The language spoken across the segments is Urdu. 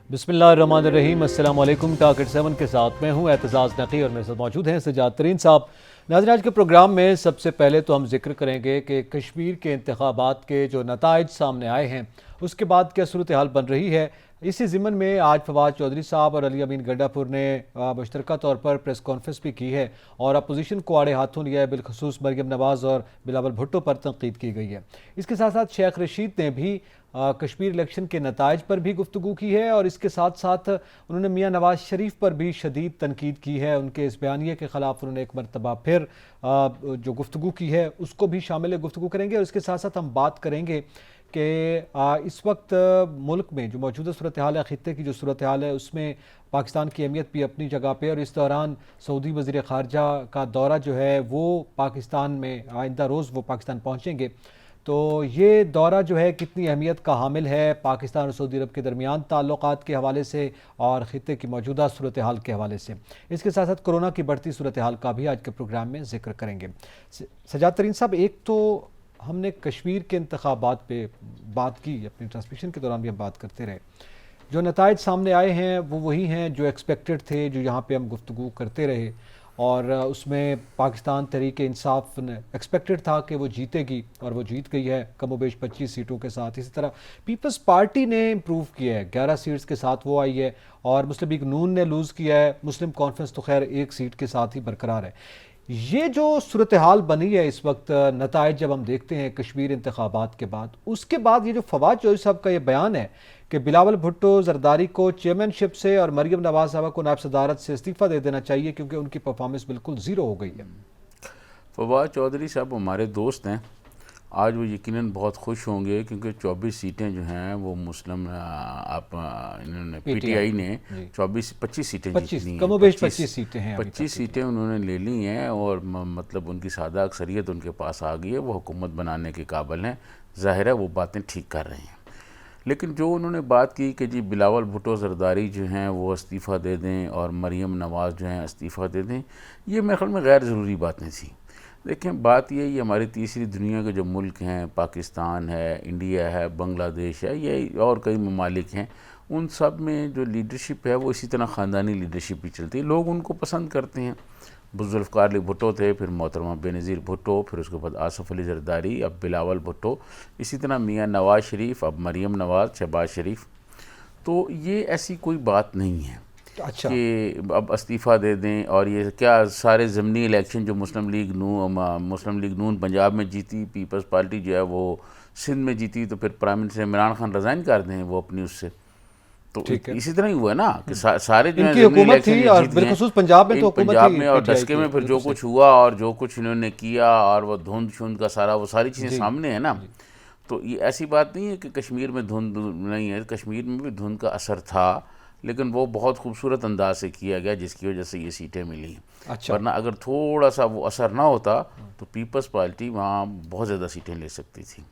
بسم اللہ الرحمن الرحیم۔ السلام علیکم۔ ٹارگٹ 7 کے ساتھ میں ہوں اعتزاز نقی اور میرے ساتھ موجود ہیں سجاد ترین صاحب۔ ناظرین، آج کے پروگرام میں سب سے پہلے تو ہم ذکر کریں گے کہ کشمیر کے انتخابات کے جو نتائج سامنے آئے ہیں اس کے بعد کیا صورتحال بن رہی ہے۔ اسی ضمن میں آج فواد چودھری صاحب اور علی امین گڈھا پور نے مشترکہ طور پر پریس کانفرنس بھی کی ہے اور اپوزیشن کو آڑے ہاتھوں لیا ہے، بالخصوص مریم نواز اور بلاول بھٹو پر تنقید کی گئی ہے۔ اس کے ساتھ ساتھ شیخ رشید نے بھی کشمیر الیکشن کے نتائج پر بھی گفتگو کی ہے اور اس کے ساتھ ساتھ انہوں نے میاں نواز شریف پر بھی شدید تنقید کی ہے۔ ان کے اس بیانیے کے خلاف انہوں نے ایک مرتبہ پھر جو گفتگو کی ہے اس کو بھی شامل گفتگو کریں گے، اور اس کے ساتھ ساتھ ہم بات کریں گے کہ اس وقت ملک میں جو موجودہ صورتحال ہے، خطے کی جو صورتحال ہے، اس میں پاکستان کی اہمیت بھی اپنی جگہ پہ، اور اس دوران سعودی وزیر خارجہ کا دورہ جو ہے وہ پاکستان میں آئندہ روز وہ پاکستان پہنچیں گے، تو یہ دورہ جو ہے کتنی اہمیت کا حامل ہے پاکستان اور سعودی عرب کے درمیان تعلقات کے حوالے سے اور خطے کی موجودہ صورتحال کے حوالے سے۔ اس کے ساتھ ساتھ کورونا کی بڑھتی صورتحال کا بھی آج کے پروگرام میں ذکر کریں گے۔ سجاد ترین صاحب، ایک تو ہم نے کشمیر کے انتخابات پہ بات کی، اپنی ٹرانسمیشن کے دوران بھی ہم بات کرتے رہے۔ جو نتائج سامنے آئے ہیں وہ وہی ہیں جو ایکسپیکٹڈ تھے، جو یہاں پہ ہم گفتگو کرتے رہے، اور اس میں پاکستان تحریک انصاف نے ایکسپیکٹڈ تھا کہ وہ جیتے گی اور وہ جیت گئی ہے کم و بیش 25 سیٹوں کے ساتھ۔ اسی طرح پیپلز پارٹی نے امپروو کیا ہے، 11 سیٹس کے ساتھ وہ آئی ہے، اور مسلم لیگ نون نے لوز کیا ہے۔ مسلم کانفرنس تو خیر ایک سیٹ کے ساتھ ہی برقرار ہے۔ یہ جو صورتحال بنی ہے اس وقت، نتائج جب ہم دیکھتے ہیں کشمیر انتخابات کے بعد، اس کے بعد یہ جو فواد چودھری صاحب کا یہ بیان ہے کہ بلاول بھٹو زرداری کو چیئرمین شپ سے اور مریم نواز صاحبہ کو نائب صدارت سے استعفیٰ دے دینا چاہیے کیونکہ ان کی پرفارمنس بالکل زیرو ہو گئی ہے۔ فواد چودھری صاحب ہمارے دوست ہیں، آج وہ یقیناً بہت خوش ہوں گے کیونکہ 24 سیٹیں جو ہیں وہ مسلم انہوں نے پی ٹی آئی نے 25 سیٹیں جیتنی ہیں، کم و بیش 25 سیٹیں ہیں، 25 سیٹیں انہوں نے لے لی ہیں، اور مطلب ان کی سادہ اکثریت ان کے پاس آ گئی ہے، وہ حکومت بنانے کے قابل ہیں۔ ظاہر ہے وہ باتیں ٹھیک کر رہے ہیں، لیکن جو انہوں نے بات کی کہ جی بلاول بھٹو زرداری جو ہیں وہ استعفیٰ دے دیں اور مریم نواز جو ہیں استعفیٰ دے دیں، یہ میرے خیال میں غیر ضروری باتیں تھیں۔ دیکھیں، بات یہ ہماری تیسری دنیا کے جو ملک ہیں، پاکستان ہے، انڈیا ہے، بنگلہ دیش ہے، یہ اور کئی ممالک ہیں، ان سب میں جو لیڈرشپ ہے وہ اسی طرح خاندانی لیڈرشپ ہی چلتی ہے، لوگ ان کو پسند کرتے ہیں۔ ذوالفقار علی بھٹو تھے، پھر محترمہ بینظیر بھٹو، پھر اس کے بعد آصف علی زرداری، اب بلاول بھٹو، اسی طرح میاں نواز شریف، اب مریم نواز، شہباز شریف۔ تو یہ ایسی کوئی بات نہیں ہے کہ اب استعفیٰ دے دیں، اور یہ کیا سارے ضمنی الیکشن جو مسلم لیگ نون پنجاب میں جیتی، پیپلز پارٹی جو ہے وہ سندھ میں جیتی، تو پھر prime minister Imran Khan resign کر دیں وہ اپنی اس سے، تو اسی طرح ہی ہوا ہے نا کہ سارے جو ہیں ضمنی الیکشن جیت گئے ہیں، پنجاب میں اور ڈسکے میں پھر جو کچھ ہوا اور جو کچھ انہوں نے کیا، اور وہ دھند شند کا سارا، وہ ساری چیزیں سامنے ہیں نا۔ تو یہ ایسی بات نہیں ہے کہ کشمیر میں دھند نہیں ہے، کشمیر میں بھی دھند کا اثر تھا، لیکن وہ بہت خوبصورت انداز سے کیا گیا جس کی وجہ سے یہ سیٹیں ملی ہیں۔ ورنہ اگر تھوڑا سا وہ اثر نہ ہوتا تو پیپلز پارٹی وہاں بہت زیادہ سیٹیں لے سکتی تھی۔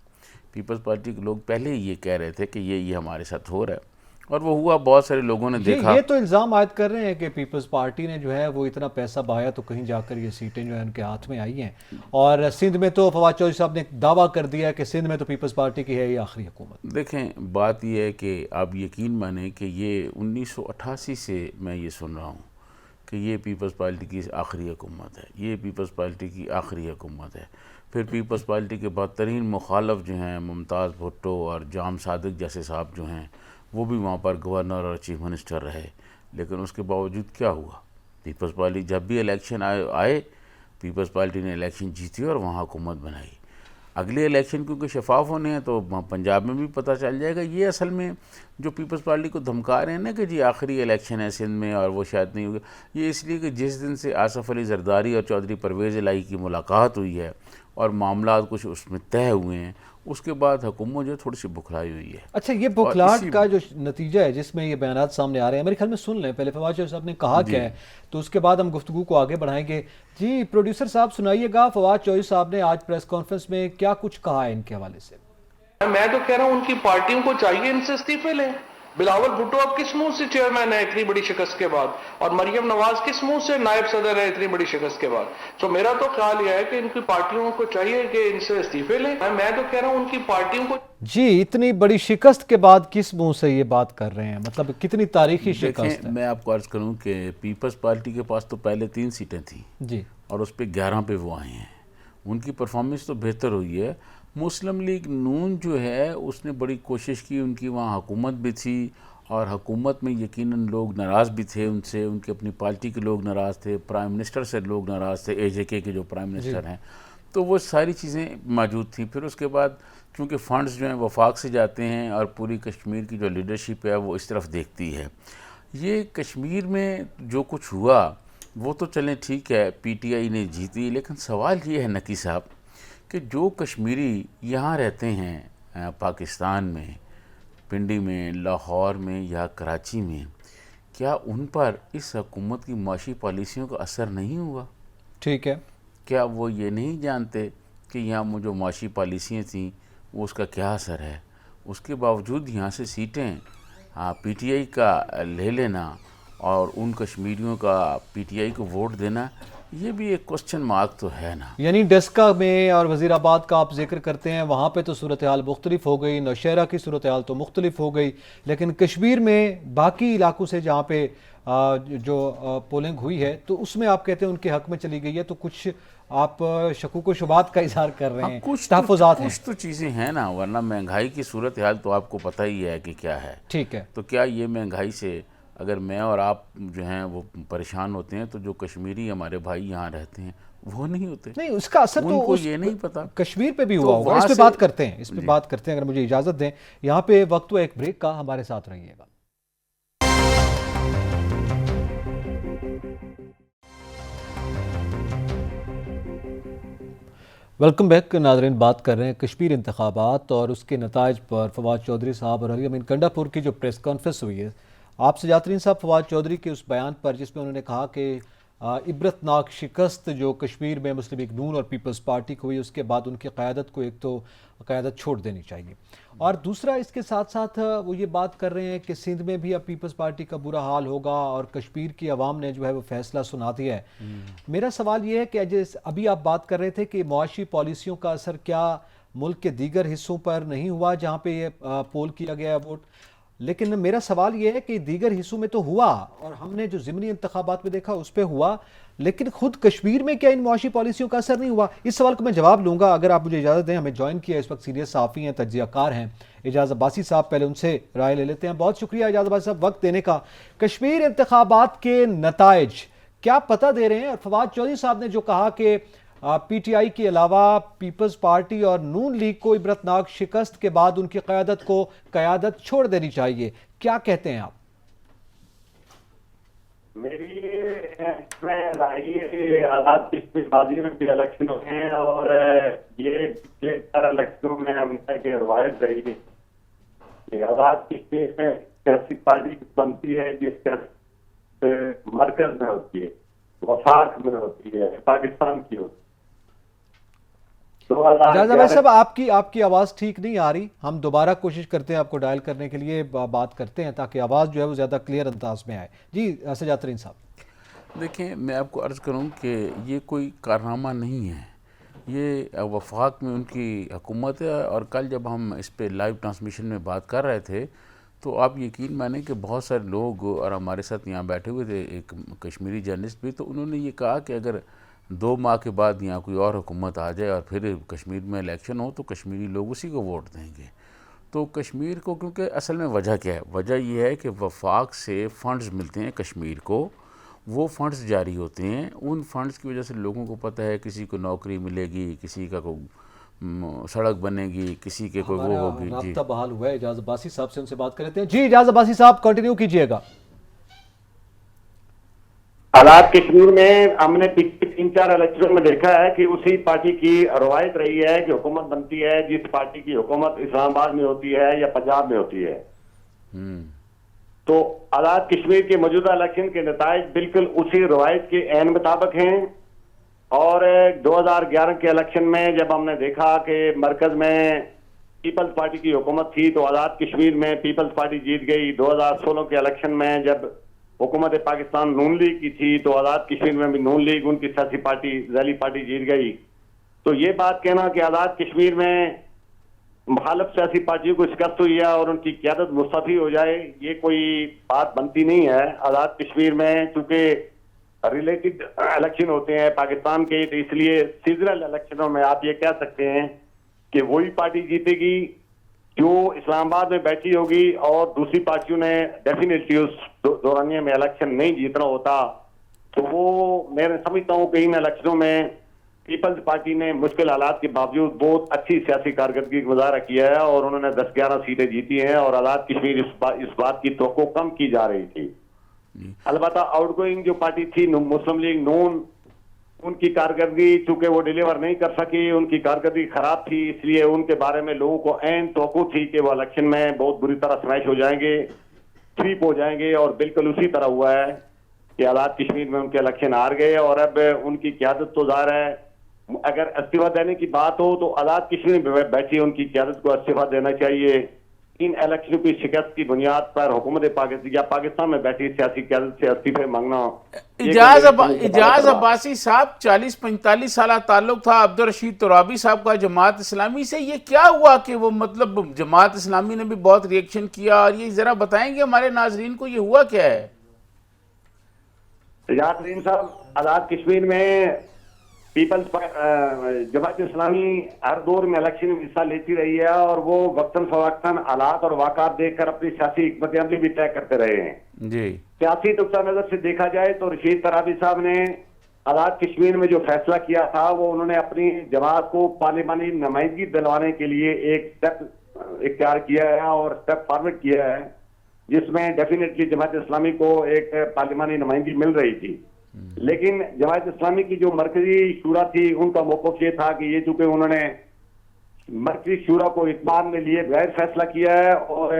پیپلز پارٹی کے لوگ پہلے ہی یہ کہہ رہے تھے کہ یہ ہمارے ساتھ ہو رہا ہے، اور وہ ہوا، بہت سارے لوگوں نے دیکھا۔ یہ تو الزام عائد کر رہے ہیں کہ پیپلز پارٹی نے جو ہے وہ اتنا پیسہ بہایا تو کہیں جا کر یہ سیٹیں جو ہیں ان کے ہاتھ میں آئی ہیں، اور سندھ میں تو فواد چودھری صاحب نے دعویٰ کر دیا کہ سندھ میں تو پیپلز پارٹی کی ہے یہ آخری حکومت۔ دیکھیں، بات یہ ہے کہ آپ یقین مانیں کہ یہ 1988 سے میں یہ سن رہا ہوں کہ یہ پیپلز پارٹی کی آخری حکومت ہے، یہ پیپلز پارٹی کی آخری حکومت ہے۔ پھر پیپلز پارٹی کے بدترین مخالف جو ہیں ممتاز بھٹو اور جام صادق جیسے صاحب جو ہیں، وہ بھی وہاں پر گورنر اور چیف منسٹر رہے، لیکن اس کے باوجود کیا ہوا؟ پیپلز پارٹی جب بھی الیکشن آئے پیپلز پارٹی نے الیکشن جیتی اور وہاں حکومت بنائی۔ اگلے الیکشن کیونکہ شفاف ہونے ہیں تو پنجاب میں بھی پتہ چل جائے گا۔ یہ اصل میں جو پیپلز پارٹی کو دھمکا رہے ہیں نا کہ جی آخری الیکشن ہے سندھ میں اور وہ شاید نہیں ہوگا، یہ اس لیے کہ جس دن سے آصف علی زرداری اور چودھری پرویز الہی کی ملاقات ہوئی ہے اور معاملات کچھ اس میں طے ہوئے ہیں، اس کے بعد حکومت جو تھوڑی سی بکھلائی ہوئی ہے۔ اچھا، یہ بکھلاہٹ کا جو نتیجہ ہے جس میں یہ بیانات سامنے آ رہے ہیں، میرے خیال میں سن لیں پہلے فواد چودھری صاحب نے کہا کیا ہے، تو اس کے بعد ہم گفتگو کو آگے بڑھائیں گے۔ جی پروڈیوسر صاحب سنائیے گا، فواد چودھری صاحب نے آج پریس کانفرنس میں کیا کچھ کہا ہے ان کے حوالے سے؟ میں تو کہہ رہا ہوں ان کی پارٹیوں کو چاہیے ان سے استعفے لیں، بلاول بھٹو اب کس منہ سے چیئرمین ہے اتنی بڑی شکست کے بعد, اور مریم نواز کس منہ سے نائب صدر ہے اتنی بڑی شکست کے بعد؟ تو میرا تو خیال یہ ہے کہ ان کی پارٹیوں کو چاہیے کہ ان سے استعفے لیں. میں تو کہہ رہا ہوں ان کی پارٹیوں کو. جی, اتنی بڑی شکست کے بعد کس منہ سے یہ بات کر رہے ہیں؟ مطلب کتنی تاریخی شکست ہے. میں آپ کو عرض کروں کہ پیپلز پارٹی کے پاس تو پہلے 3 سیٹیں تھیں جی, اور اس پہ 11 پہ وہ آئے ہیں. ان کی پرفارمنس تو بہتر ہوئی ہے. مسلم لیگ نون جو ہے اس نے بڑی کوشش کی, ان کی وہاں حکومت بھی تھی اور حکومت میں یقیناً لوگ ناراض بھی تھے ان سے, ان کی اپنی پارٹی کے لوگ ناراض تھے, پرائم منسٹر سے لوگ ناراض تھے, اے جے کے جو پرائم منسٹر ہیں, تو وہ ساری چیزیں موجود تھیں. پھر اس کے بعد چونکہ فنڈز جو ہیں وفاق سے جاتے ہیں اور پوری کشمیر کی جو لیڈرشپ ہے وہ اس طرف دیکھتی ہے. یہ کشمیر میں جو کچھ ہوا وہ تو چلیں ٹھیک ہے, پی ٹی آئی نے جیتی, لیکن سوال یہ ہے نقی صاحب کہ جو کشمیری یہاں رہتے ہیں پاکستان میں, پنڈی میں, لاہور میں یا کراچی میں, کیا ان پر اس حکومت کی معاشی پالیسیوں کا اثر نہیں ہوا؟ ٹھیک ہے, کیا وہ یہ نہیں جانتے کہ یہاں جو معاشی پالیسیاں تھیں وہ اس کا کیا اثر ہے؟ اس کے باوجود یہاں سے سیٹیں پی ٹی آئی کا لے لینا اور ان کشمیریوں کا پی ٹی آئی کو ووٹ دینا, یہ بھی ایک کوسچن مارک تو ہے نا. یعنی ڈسکا میں اور وزیر آباد کا آپ ذکر کرتے ہیں, وہاں پہ تو صورتحال مختلف ہو گئی, نوشہرہ کی صورتحال تو مختلف ہو گئی, لیکن کشمیر میں باقی علاقوں سے جہاں پہ جو پولنگ ہوئی ہے تو اس میں آپ کہتے ہیں ان کے حق میں چلی گئی ہے, تو کچھ آپ شکوک و شبہات کا اظہار کر رہے ہیں, تحفظات ہیں. کچھ تو چیزیں ہیں نا, ورنہ مہنگائی کی صورتحال تو آپ کو پتہ ہی ہے کہ کیا ہے. ٹھیک ہے, تو کیا یہ مہنگائی سے اگر میں اور آپ جو ہیں وہ پریشان ہوتے ہیں تو جو کشمیری ہمارے بھائی یہاں رہتے ہیں وہ نہیں ہوتے؟ نہیں, اس کا اثر ان تو کو یہ نہیں پتا. کشمیر پہ بھی ہوا ہوگا. اس پہ بات کرتے ہیں, اس پہ بات کرتے ہیں اگر مجھے اجازت دیں. یہاں پہ وقت ہوا ایک بریک کا, ہمارے ساتھ رہیے گا. ویلکم بیک ناظرین. بات کر رہے ہیں کشمیر انتخابات اور اس کے نتائج پر. فواد چودھری صاحب اور علی امین کنڈا پور کی جو پریس کانفرنس ہوئی ہے, آپ سے جاترین صاحب فواد چودھری کے اس بیان پر جس میں انہوں نے کہا کہ عبرتناک شکست جو کشمیر میں مسلم لیگ نون اور پیپلز پارٹی کو ہوئی, اس کے بعد ان کی قیادت کو ایک تو قیادت چھوڑ دینی چاہیے, اور دوسرا اس کے ساتھ ساتھ وہ یہ بات کر رہے ہیں کہ سندھ میں بھی اب پیپلز پارٹی کا برا حال ہوگا اور کشمیر کی عوام نے جو ہے وہ فیصلہ سنا دیا ہے. میرا سوال یہ ہے کہ ابھی آپ بات کر رہے تھے کہ معاشی پالیسیوں کا اثر کیا ملک کے دیگر حصوں پر نہیں ہوا جہاں پہ یہ پول کیا گیا ہے ووٹ, لیکن میرا سوال یہ ہے کہ دیگر حصوں میں تو ہوا اور ہم نے جو ضمنی انتخابات میں دیکھا اس پہ ہوا, لیکن خود کشمیر میں کیا ان معاشی پالیسیوں کا اثر نہیں ہوا؟ اس سوال کو میں جواب لوں گا اگر آپ مجھے اجازت دیں. ہمیں جوائن کیا اس وقت سینئر صحافی ہیں, تجزیہ کار ہیں, اعجاز عباسی صاحب, پہلے ان سے رائے لے لیتے ہیں. بہت شکریہ اعجاز عباسی صاحب وقت دینے کا. کشمیر انتخابات کے نتائج کیا پتہ دے رہے ہیں؟ اور فواد چودھری صاحب نے جو کہا کہ پی ٹی آئی کے علاوہ پیپلز پارٹی اور نون لیگ کو عبرتناک شکست کے بعد ان کی قیادت کو قیادت چھوڑ دینی چاہیے, کیا کہتے ہیں آپ؟ میری حالات پچھلی بازی میں بھی الیکشن ہوئے ہیں اور یہ الیکشنوں میں ہم کی روایت رہی ہے کہ حالات کی سیاسی پارٹی بنتی ہے جس کا مرکز میں ہوتی ہے, وفاق میں ہوتی ہے, پاکستان کی ہوتی ہے. اعجاز عباسی صاحب آپ کی آواز ٹھیک نہیں آ رہی, ہم دوبارہ کوشش کرتے ہیں آپ کو ڈائل کرنے کے لیے, بات کرتے ہیں تاکہ آواز جو ہے وہ زیادہ کلیئر انداز میں آئے. جی سجاترین صاحب. دیکھیں, میں آپ کو عرض کروں کہ یہ کوئی کارنامہ نہیں ہے, یہ وفاق میں ان کی حکومت ہے. اور کل جب ہم اس پہ لائیو ٹرانسمیشن میں بات کر رہے تھے تو آپ یقین مانیں کہ بہت سارے لوگ اور ہمارے ساتھ یہاں بیٹھے ہوئے تھے, ایک کشمیری جرنلسٹ بھی, تو انہوں نے یہ کہا کہ اگر 2 ماہ کے بعد یہاں کوئی اور حکومت آ جائے اور پھر کشمیر میں الیکشن ہو تو کشمیری لوگ اسی کو ووٹ دیں گے. تو کشمیر کو, کیونکہ اصل میں وجہ کیا ہے؟ وجہ یہ ہے کہ وفاق سے فنڈز ملتے ہیں کشمیر کو, وہ فنڈز جاری ہوتے ہیں. ان فنڈز کی وجہ سے لوگوں کو پتہ ہے کسی کو نوکری ملے گی, کسی کا کوئی سڑک بنے گی, کسی کے کوئی وہ ہوگی. رابطہ بحال ہوا ہے اعجاز عباسی صاحب سے, ان سے بات کر لیتے ہیں. جی اعجاز عباسی صاحب کنٹینیو کیجئے گا. حالات کشمیر میں ہم نے پچھلے 3-4 الیکشنوں میں دیکھا ہے کہ اسی پارٹی کی روایت رہی ہے کہ حکومت بنتی ہے جس پارٹی کی حکومت اسلام آباد میں ہوتی ہے یا پنجاب میں ہوتی ہے. تو حالات کشمیر کے موجودہ الیکشن کے نتائج بالکل اسی روایت کے عین مطابق ہیں. اور 2011 کے الیکشن میں جب ہم نے دیکھا کہ مرکز میں پیپلز پارٹی کی حکومت تھی تو آزاد کشمیر میں پیپلز پارٹی جیت گئی. 2016 کے الیکشن میں جب حکومت پاکستان نون لیگ کی تھی تو آزاد کشمیر میں بھی نون لیگ ان کی سیاسی پارٹی ذیلی پارٹی جیت گئی. تو یہ بات کہنا کہ آزاد کشمیر میں مخالف سیاسی پارٹیوں کو شکست ہوئی ہے اور ان کی قیادت مستعفی ہو جائے, یہ کوئی بات بنتی نہیں ہے. آزاد کشمیر میں چونکہ ریلیٹڈ الیکشن ہوتے ہیں پاکستان کے, تو اس لیے سیزنل الیکشنوں میں آپ یہ کہہ سکتے ہیں کہ وہی پارٹی جیتے گی جو اسلام آباد میں بیٹھی ہوگی, اور دوسری پارٹیوں نے ڈیفینیٹلی اس دورانیے میں الیکشن نہیں جیتنا ہوتا. تو وہ میں سمجھتا ہوں کہ ان الیکشنوں میں پیپلز پارٹی نے مشکل حالات کے باوجود بہت اچھی سیاسی کارکردگی کا مظاہرہ کیا ہے اور انہوں نے 10-11 سیٹیں جیتی ہیں, اور آزاد کشمیر اس بات کی توقع کم کی جا رہی تھی. البتہ آؤٹ گوئنگ جو پارٹی تھی مسلم لیگ نون, ان کی کارکردگی چونکہ وہ ڈیلیور نہیں کر سکی, ان کی کارکردگی خراب تھی, اس لیے ان کے بارے میں لوگوں کو عین توقع تھی کہ وہ الیکشن میں بہت بری طرح سمیش ہو جائیں گے, سویپ ہو جائیں گے, اور بالکل اسی طرح ہوا ہے کہ آزاد کشمیر میں ان کے الیکشن ہار گئے. اور اب ان کی قیادت تو ظاہر ہے اگر استعفیٰ دینے کی بات ہو تو آزاد کشمیر میں بیٹھی ان کی قیادت کو استعفیٰ دینا چاہیے. ان الیکشنوں کی شکست کی بنیاد پر حکومت پاکستان یا پاکستان میں بیٹھی سیاسی قیادت سے استعفے مانگنا. اجاز عباسی صاحب 40-45 سالہ تعلق تھا عبدالرشید ترابی صاحب کا جماعت اسلامی سے, یہ کیا ہوا کہ وہ مطلب جماعت اسلامی نے بھی بہت ریئیکشن کیا, اور یہ ذرا بتائیں گے ہمارے ناظرین کو یہ ہوا کیا ہے؟ سجاد الدین صاحب, آزاد کشمیر میں پیپلز جماعت اسلامی ہر دور میں الیکشن میں حصہ لیتی رہی ہے, اور وہ وقتاً فوقتاً حالات اور واقعات دیکھ کر اپنی سیاسی حکمت عملی بھی طے کرتے رہے ہیں. جی, سیاسی نقطہ نظر سے دیکھا جائے تو رشید ترابی صاحب نے آزاد کشمیر میں جو فیصلہ کیا تھا وہ انہوں نے اپنی جماعت کو پارلیمانی نمائندگی دلوانے کے لیے ایک سٹیپ اختیار کیا ہے اور سٹیپ فارورڈ کیا ہے, جس میں ڈیفینیٹلی جماعت اسلامی کو ایک پارلیمانی نمائندگی مل رہی تھی. لیکن جماعت اسلامی کی جو مرکزی شورا تھی ان کا موقف یہ تھا کہ یہ چونکہ انہوں نے مرکزی شورا کو اعتبار میں لیے غیر فیصلہ کیا ہے, اور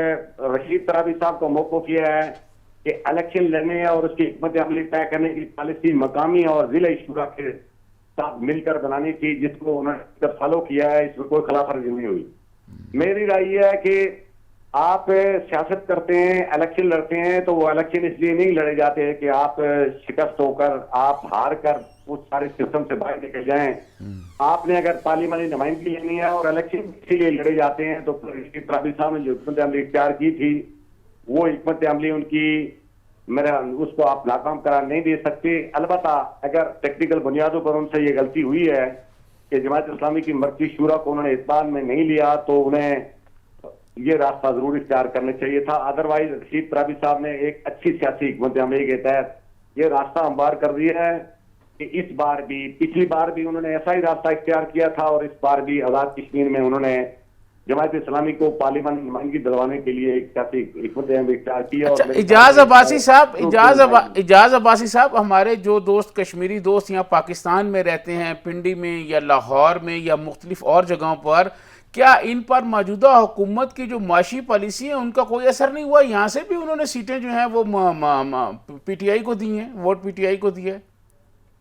رشید ترابی صاحب کا موقف یہ ہے کہ الیکشن لڑنے اور اس کی حکمت عملی طے کرنے کی پالیسی مقامی اور ضلعی شورا کے ساتھ مل کر بنانی تھی, جس کو انہوں نے فالو کیا ہے. اس میں کوئی خلاف ورزی نہیں ہوئی. میری رائے یہ ہے کہ آپ سیاست کرتے ہیں, الیکشن لڑتے ہیں, تو وہ الیکشن اس لیے نہیں لڑے جاتے ہیں کہ آپ شکست ہو کر, آپ ہار کر اس سارے سسٹم سے باہر نکل جائیں. آپ نے اگر پارلیمانی نمائندگی لینی ہے اور الیکشن اسی لیے لڑے جاتے ہیں, تو رشید ترابی صاحب نے جو حکمت عملی اختیار کی تھی وہ حکمت عملی ان کی اس کو آپ ناکام قرار نہیں دے سکتے. البتہ اگر ٹیکنیکل بنیادوں پر ان سے یہ غلطی ہوئی ہے کہ جماعت اسلامی کی مرکزی شورا کو انہوں نے اعتبار میں نہیں لیا, تو انہیں یہ راستہ ضرور اختیار کرنا چاہیے تھا. ادروائز رشید ترابی صاحب نے ایک اچھی سیاسی حکمت عملی کے تحت یہ راستہ ہموار کر دیا ہے کہ اس بار بھی, پچھلی بار بھی انہوں نے ایسا ہی راستہ اختیار کیا تھا, اور اس بار بھی آزاد کشمیر میں انہوں نے جماعت اسلامی کو پارلیمان نمائندگی دلوانے کے لیے ایک سیاسی حکمت عملی اختیار کی. اجاز عباسی صاحب, ہمارے جو دوست کشمیری دوست یہاں پاکستان میں رہتے ہیں, پنڈی میں یا لاہور میں یا مختلف اور جگہوں پر, کیا ان پر موجودہ حکومت کی جو معاشی پالیسی ہے ان کا کوئی اثر نہیں ہوا؟ یہاں سے بھی انہوں نے سیٹیں جو ہیں وہ پی ٹی آئی کو دی ہیں, ووٹ پی ٹی آئی کو دی ہے.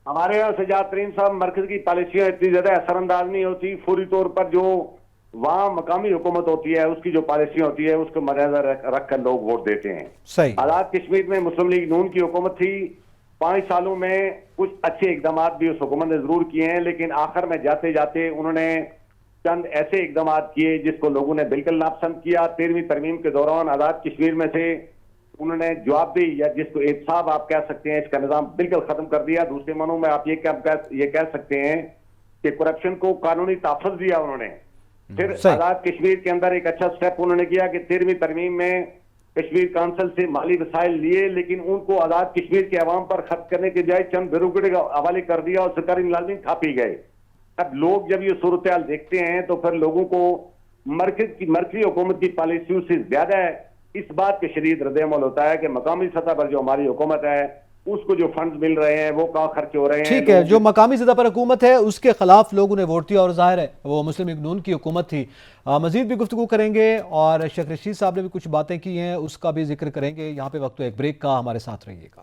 ہمارے یہاں سجاد ترین صاحب, مرکز کی پالیسیاں اتنی زیادہ اثر انداز نہیں ہوتی. فوری طور پر جو وہاں مقامی حکومت ہوتی ہے اس کی جو پالیسیاں ہوتی ہے اس کو مد نظر رکھ کر لوگ ووٹ دیتے ہیں. آزاد کشمیر میں مسلم لیگ نون کی حکومت تھی, 5 سالوں میں کچھ اچھے اقدامات بھی اس حکومت نے ضرور کیے ہیں, لیکن آخر میں جاتے جاتے انہوں نے چند ایسے اقدامات کیے جس کو لوگوں نے بالکل ناپسند کیا. 13ویں ترمیم کے دوران آزاد کشمیر میں سے انہوں نے جواب دی, یا جس کو احتساب آپ کہہ سکتے ہیں, اس کا نظام بالکل ختم کر دیا. دوسرے معنوں میں آپ یہ کہہ سکتے ہیں کہ کرپشن کو قانونی تحفظ دیا انہوں نے. پھر آزاد کشمیر کے اندر ایک اچھا سٹیپ انہوں نے کیا کہ 13ویں ترمیم میں کشمیر کونسل سے مالی وسائل لیے, لیکن ان کو آزاد کشمیر کے عوام پر خرچ کرنے کے جائے چند بیوروکریٹ کے حوالے کر دیا اور سرکاری ملازمین کھا پی گئے. اب لوگ جب یہ صورتحال دیکھتے ہیں تو پھر لوگوں کو مرکزی حکومت کی پالیسیوں سے زیادہ اس بات کے شدید رد عمل ہوتا ہے کہ مقامی سطح پر جو ہماری حکومت ہے اس کو جو فنڈز مل رہے ہیں وہ کہاں خرچ ہو رہے ہیں. ٹھیک ہے, جو مقامی سطح پر حکومت ہے اس کے خلاف لوگوں نے ووٹ دیا, اور ظاہر ہے وہ مسلم لیگ نون کی حکومت تھی. مزید بھی گفتگو کریں گے, اور شیخ رشید صاحب نے بھی کچھ باتیں کی ہیں اس کا بھی ذکر کریں گے. یہاں پہ وقت ایک بریک کا, ہمارے ساتھ رہیے گا.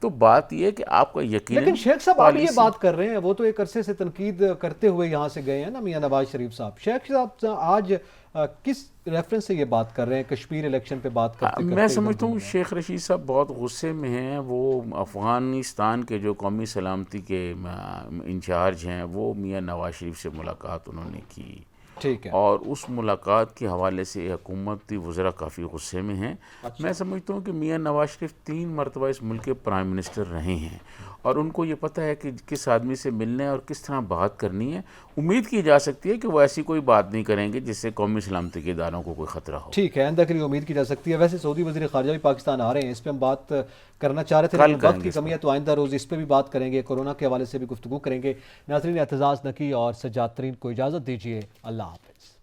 تو بات یہ ہے کہ آپ کا یقین، لیکن شیخ صاحب آپ یہ بات کر رہے ہیں، وہ تو ایک عرصے سے تنقید کرتے ہوئے یہاں سے گئے ہیں نا میاں نواز شریف صاحب. شیخ صاحب آج کس ریفرنس سے یہ بات کر رہے ہیں کشمیر الیکشن پہ بات کرتے میں سمجھتا ہوں شیخ رشید صاحب بہت غصے میں ہیں. وہ افغانستان کے جو قومی سلامتی کے انچارج ہیں وہ میاں نواز شریف سے ملاقات انہوں نے کی، ٹھیک ہے، اور اس ملاقات کے حوالے سے حکومتی وزراء کافی غصے میں ہیں. میں سمجھتا ہوں کہ میاں نواز شریف 3 مرتبہ اس ملک کے پرائم منسٹر رہے ہیں اور ان کو یہ پتہ ہے کہ کس آدمی سے ملنا ہے اور کس طرح بات کرنی ہے. امید کی جا سکتی ہے کہ وہ ایسی کوئی بات نہیں کریں گے جس سے قومی سلامتی کے اداروں کو کوئی خطرہ ہو. ٹھیک ہے، آئندہ کے لیے امید کی جا سکتی ہے. ویسے سعودی وزیر خارجہ بھی پاکستان آ رہے ہیں، اس پہ ہم بات کرنا چاہ رہے تھے لیکن وقت کی کمی ہے تو آئندہ روز اس پہ بھی بات کریں گے، کورونا کے حوالے سے بھی گفتگو کریں گے. ناظرین، اعتزاز نقی اور سجاد ترین کو اجازت دیجیے. اللہ حافظ.